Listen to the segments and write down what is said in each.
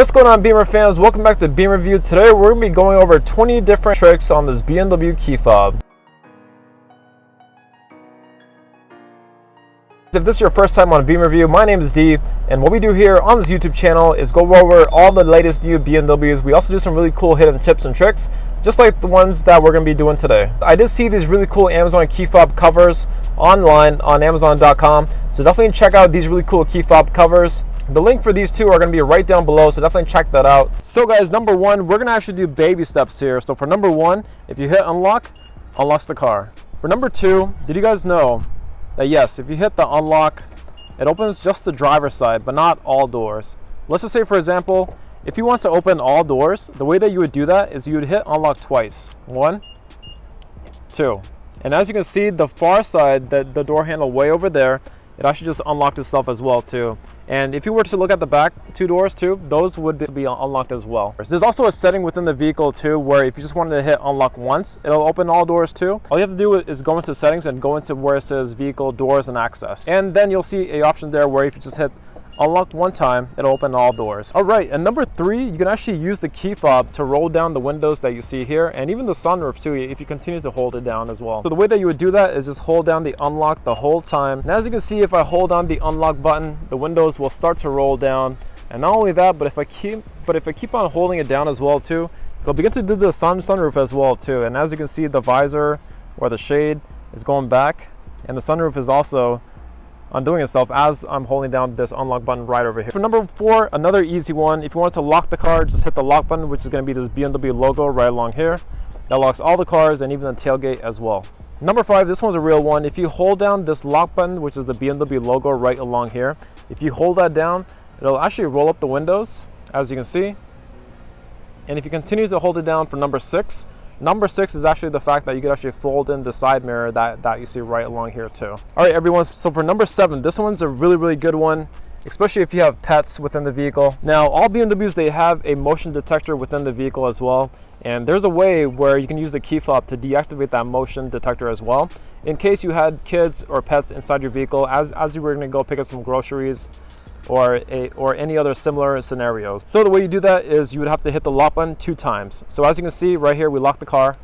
What's going on, Beamer fans? Welcome back to BeamerView. Today we're going to be going over 20 different tricks on this BMW Key Fob. If this is your first time on BeamerView, my name is D, and what we do here on this YouTube channel is go over all the latest new BMWs. We also do some really cool hidden tips and tricks, just like the ones that we're going to be doing today. I did see these really cool Amazon key fob covers online on Amazon.com, so definitely check out these really cool key fob covers. The link for these two are going to be right down below, so definitely check that out. So guys, number one, we're going to actually do baby steps here. So for number one, if you hit unlock, unlocks the car. For number two, did you guys know that yes, if you hit the unlock, it opens just the driver's side, but not all doors? Let's just say, for example, if you want to open all doors, the way that you would do that is you would hit unlock twice. 1, 2. And as you can see, the far side, the door handle way over there, it actually just unlocked itself as well too. And if you were to look at the back two doors too, those would be unlocked as well. There's also a setting within the vehicle too, where if you just wanted to hit unlock once, it'll open all doors too. All you have to do is go into settings and go into where it says vehicle, doors, and access. And then you'll see an option there where if you just hit unlock one time, it'll open all doors. All right, and number three, you can actually use the key fob to roll down the windows that you see here, and even the sunroof too, if you continue to hold it down as well. So the way that you would do that is just hold down the unlock the whole time. And as you can see, if I hold on the unlock button, the windows will start to roll down. And not only that, but if I keep on holding it down as well too, it'll begin to do the sunroof as well too. And as you can see, the visor or the shade is going back, and the sunroof is also undoing itself as I'm holding down this unlock button right over here. For number four, another easy one. If you want to lock the car, just hit the lock button, which is going to be this BMW logo right along here. That locks all the cars and even the tailgate as well. Number five, this one's a real one. If you hold down this lock button, which is the BMW logo right along here, if you hold that down, it'll actually roll up the windows, as you can see. And if you continue to hold it down for number six is actually the fact that you can actually fold in the side mirror that you see right along here too. All right, everyone, so for number seven, this one's a really good one, especially if you have pets within the vehicle. Now, all BMWs, they have a motion detector within the vehicle as well, and there's a way where you can use the key fob to deactivate that motion detector as well, in case you had kids or pets inside your vehicle as you were going to go pick up some groceries or any other similar scenarios. So the way you do that is you would have to hit the lock button 2 times. So as you can see right here, we locked the car,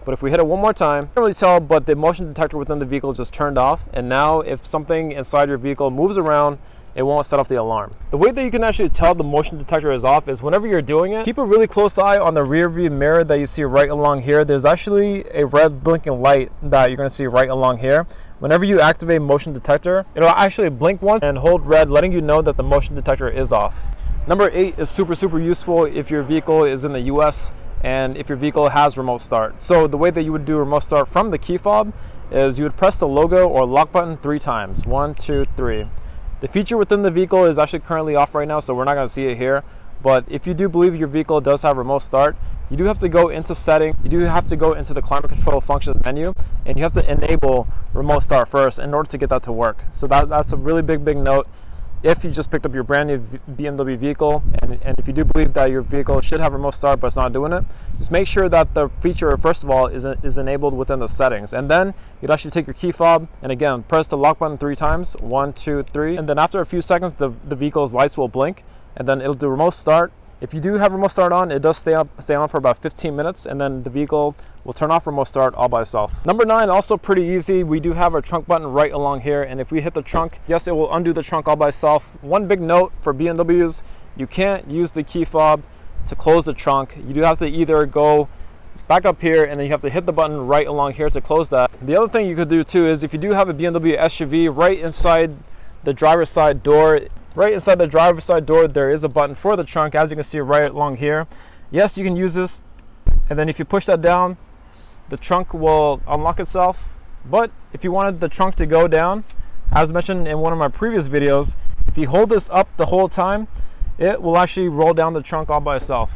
but if we hit it one more time, you can't really tell, but the motion detector within the vehicle just turned off, and now if something inside your vehicle moves around, it won't set off the alarm. The way that you can actually tell the motion detector is off is whenever you're doing it, keep a really close eye on the rear view mirror that you see right along here. There's actually a red blinking light that you're gonna see right along here. Whenever you activate motion detector, it'll actually blink once and hold red, letting you know that the motion detector is off. Number 8 is super useful if your vehicle is in the US and if your vehicle has remote start. So the way that you would do remote start from the key fob is you would press the logo or lock button 3 times. 1, 2, 3. The feature within the vehicle is actually currently off right now, so we're not going to see it here. But if you do believe your vehicle does have remote start, you do have to go into setting, you do have to go into the climate control function menu, and you have to enable remote start first in order to get that to work. So that's a really big note. If you just picked up your brand new BMW vehicle, and if you do believe that your vehicle should have remote start but it's not doing it, just make sure that the feature, first of all, is enabled within the settings. And then you'd actually take your key fob and again press the lock button 3 times. 1, 2, 3. And then after a few seconds, the vehicle's lights will blink, and then it'll do remote start. If you do have remote start on, it does stay on for about 15 minutes, and then the vehicle will turn off remote start all by itself. Number 9, also pretty easy. We do have our trunk button right along here, and if we hit the trunk, yes, it will undo the trunk all by itself. One big note for BMWs, you can't use the key fob to close the trunk. You do have to either go back up here, and then you have to hit the button right along here to close that. The other thing you could do too is if you do have a BMW SUV, right inside the driver's side door, there is a button for the trunk, as you can see right along here. Yes, you can use this, and then if you push that down, the trunk will unlock itself. But if you wanted the trunk to go down, as mentioned in one of my previous videos, if you hold this up the whole time, it will actually roll down the trunk all by itself.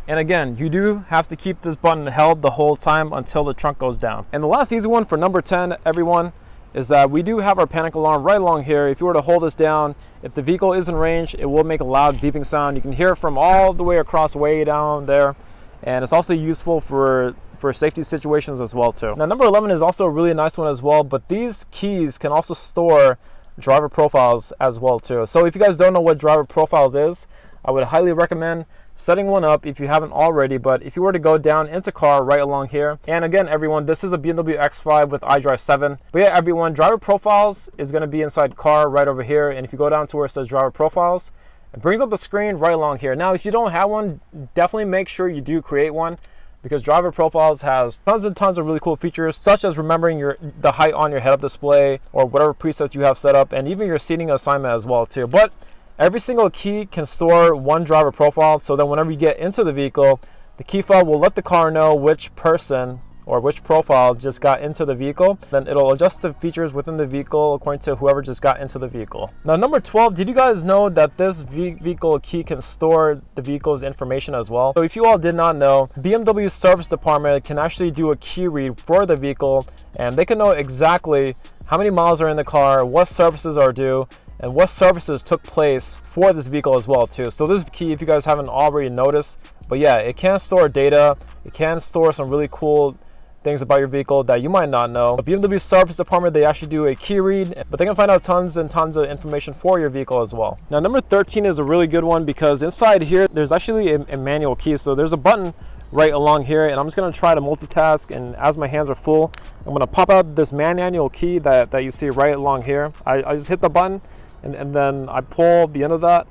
And again, you do have to keep this button held the whole time until the trunk goes down. And the last easy one for number 10, everyone, is that we do have our panic alarm right along here. If you were to hold this down, if the vehicle is in range, it will make a loud beeping sound. You can hear it from all the way across, way down there. And it's also useful for safety situations as well too. Now number 11 is also a really nice one as well, but these keys can also store driver profiles as well too. So if you guys don't know what driver profiles is, I would highly recommend setting one up if you haven't already. But if you were to go down into car right along here, and again everyone, this is a BMW X5 with iDrive 7. But yeah everyone, driver profiles is going to be inside car right over here, and if you go down to where it says driver profiles, it brings up the screen right along here. Now if you don't have one, definitely make sure you do create one, because driver profiles has tons and tons of really cool features, such as remembering the height on your head-up display or whatever presets you have set up, and even your seating assignment as well too. But every single key can store one driver profile, so then whenever you get into the vehicle, the key fob will let the car know which person or which profile just got into the vehicle. Then it'll adjust the features within the vehicle according to whoever just got into the vehicle. Now number 12, did you guys know that this vehicle key can store the vehicle's information as well? So if you all did not know, BMW service department can actually do a key read for the vehicle, and they can know exactly how many miles are in the car, what services are due, and what services took place for this vehicle as well too. So this key, if you guys haven't already noticed, but yeah, it can store data, it can store some really cool things about your vehicle that you might not know. The BMW service department, they actually do a key read, but they can find out tons and tons of information for your vehicle as well. Now number 13 is a really good one, because inside here there's actually a manual key. So there's a button right along here, and I'm just going to try to multitask, and as my hands are full, I'm going to pop out this manual key that you see right along here. I just hit the button, and then I pull the end of that,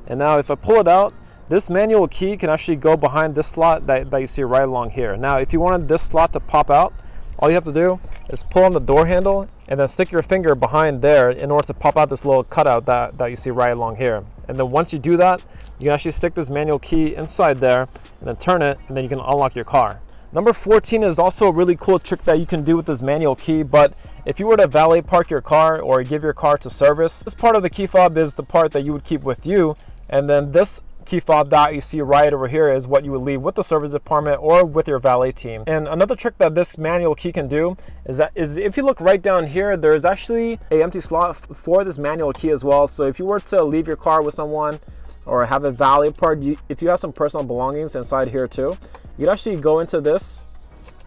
and now if I pull it out, this manual key can actually go behind this slot that you see right along here. Now if you wanted this slot to pop out, all you have to do is pull on the door handle and then stick your finger behind there in order to pop out this little cutout that you see right along here. And then once you do that, you can actually stick this manual key inside there and then turn it, and then you can unlock your car. Number 14 is also a really cool trick that you can do with this manual key, but if you were to valet park your car or give your car to service, this part of the key fob is the part that you would keep with you, and then this key fob that you see right over here is what you would leave with the service department or with your valet team. And another trick that this manual key can do is if you look right down here, there's actually an empty slot for this manual key as well. So if you were to leave your car with someone or have a valet park, if you have some personal belongings inside here too, you can actually go into this,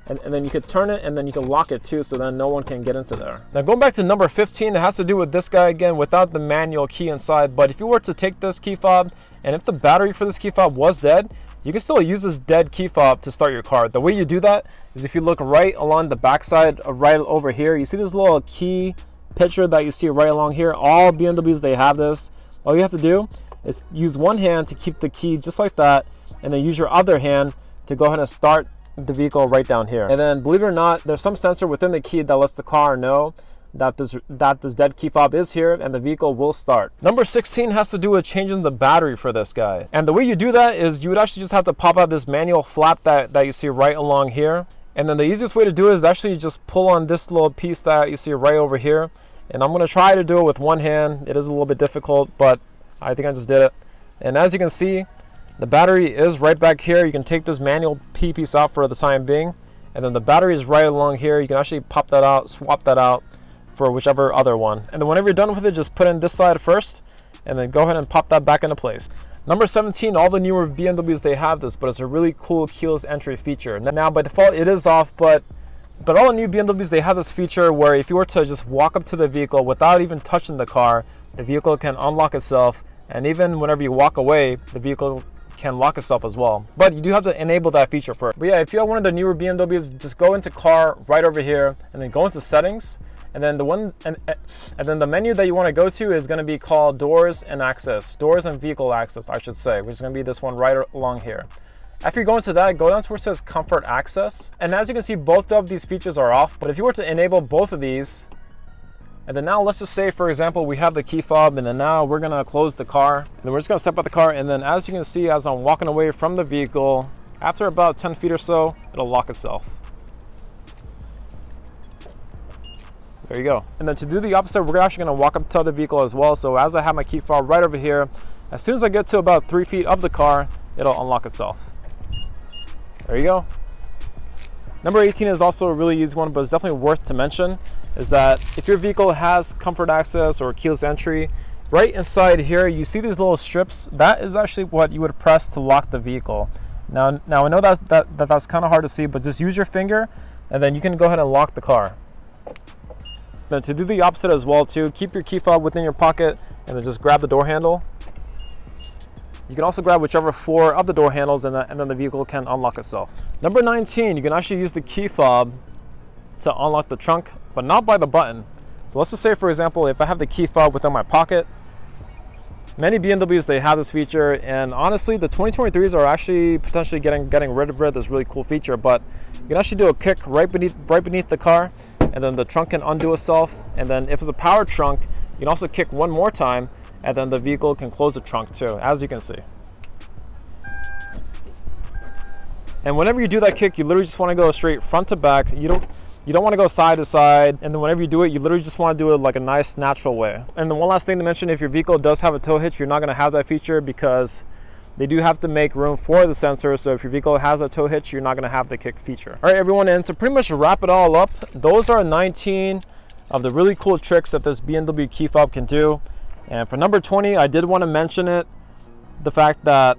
and then you could turn it, and then you can lock it too, so then no one can get into there. Now going back to number 15, it has to do with this guy again without the manual key inside. But if you were to take this key fob, and if the battery for this key fob was dead, you can still use this dead key fob to start your car. The way you do that is if you look right along the backside, right over here, you see this little key picture that you see right along here. All BMWs, they have this. All you have to do is use one hand to keep the key just like that, and then use your other hand to go ahead and start the vehicle right down here. And then believe it or not, there's some sensor within the key that lets the car know that this dead key fob is here, and the vehicle will start. Number 16 has to do with changing the battery for this guy. And the way you do that is you would actually just have to pop out this manual flap that you see right along here. And then the easiest way to do it is actually just pull on this little piece that you see right over here. And I'm going to try to do it with one hand. It is a little bit difficult, but I think I just did it. And as you can see, the battery is right back here. You can take this manual P piece out for the time being, and then the battery is right along here. You can actually pop that out, swap that out for whichever other one. And then whenever you're done with it, just put in this side first, and then go ahead and pop that back into place. Number 17, all the newer BMWs, they have this, but it's a really cool keyless entry feature. Now by default it is off, but all the new BMWs, they have this feature where if you were to just walk up to the vehicle without even touching the car, the vehicle can unlock itself, and even whenever you walk away, the vehicle can lock itself as well. But you do have to enable that feature first. But yeah, if you have one of the newer BMWs, just go into car right over here, and then go into settings, and then the menu that you want to go to is going to be called doors and vehicle access, I should say, which is going to be this one right along here. After you go into that, go down to where it says comfort access, and as you can see, both of these features are off. But if you were to enable both of these, and then now let's just say, for example, we have the key fob, and then now we're gonna close the car, and then we're just gonna step out the car, and then as you can see, as I'm walking away from the vehicle, after about 10 feet or so, it'll lock itself. There you go. And then to do the opposite, we're actually gonna walk up to the vehicle as well. So as I have my key fob right over here, as soon as I get to about 3 feet of the car, it'll unlock itself. There you go. Number 18 is also a really easy one, but it's definitely worth to mention, is that if your vehicle has comfort access or keyless entry, right inside here you see these little strips. That is actually what you would press to lock the vehicle. Now I know that's kind of hard to see, but just use your finger, and then you can go ahead and lock the car. Then to do the opposite as well too, keep your key fob within your pocket and then just grab the door handle. You can also grab whichever 4 of the door handles and then the vehicle can unlock itself. Number 19, you can actually use the key fob to unlock the trunk, but not by the button. So let's just say, for example, if I have the key fob within my pocket, many BMWs, they have this feature, and honestly, the 2023s are actually potentially getting rid of this really cool feature, but you can actually do a kick right beneath the car, and then the trunk can undo itself, and then if it's a powered trunk, you can also kick one more time, and then the vehicle can close the trunk too, as you can see. And whenever you do that kick, you literally just want to go straight front to back. You don't want to go side to side, and then whenever you do it, you literally just want to do it like a nice natural way. And then one last thing to mention, if your vehicle does have a tow hitch, you're not going to have that feature because they do have to make room for the sensor. So if your vehicle has a tow hitch, you're not going to have the kick feature. All right, everyone, and to pretty much wrap it all up, those are 19 of the really cool tricks that this BMW key fob can do. And for number 20, I did want to mention it, the fact that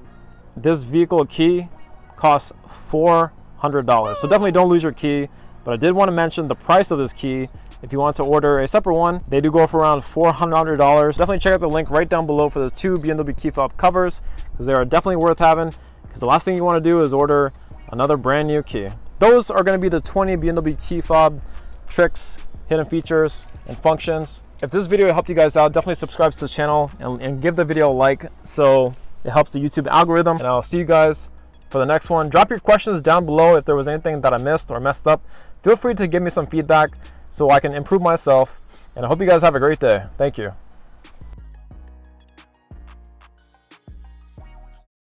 this vehicle key costs $400. So definitely don't lose your key. But I did want to mention the price of this key. If you want to order a separate one, they do go for around $400. Definitely check out the link right down below for the 2 BMW key fob covers, because they are definitely worth having, because the last thing you want to do is order another brand new key. Those are going to be the 20 BMW key fob tricks, hidden features, and functions. If this video helped you guys out, definitely subscribe to the channel and give the video a like so it helps the YouTube algorithm. And I'll see you guys for the next one. Drop your questions down below if there was anything that I missed or messed up. Feel free to give me some feedback so I can improve myself. And I hope you guys have a great day. Thank you.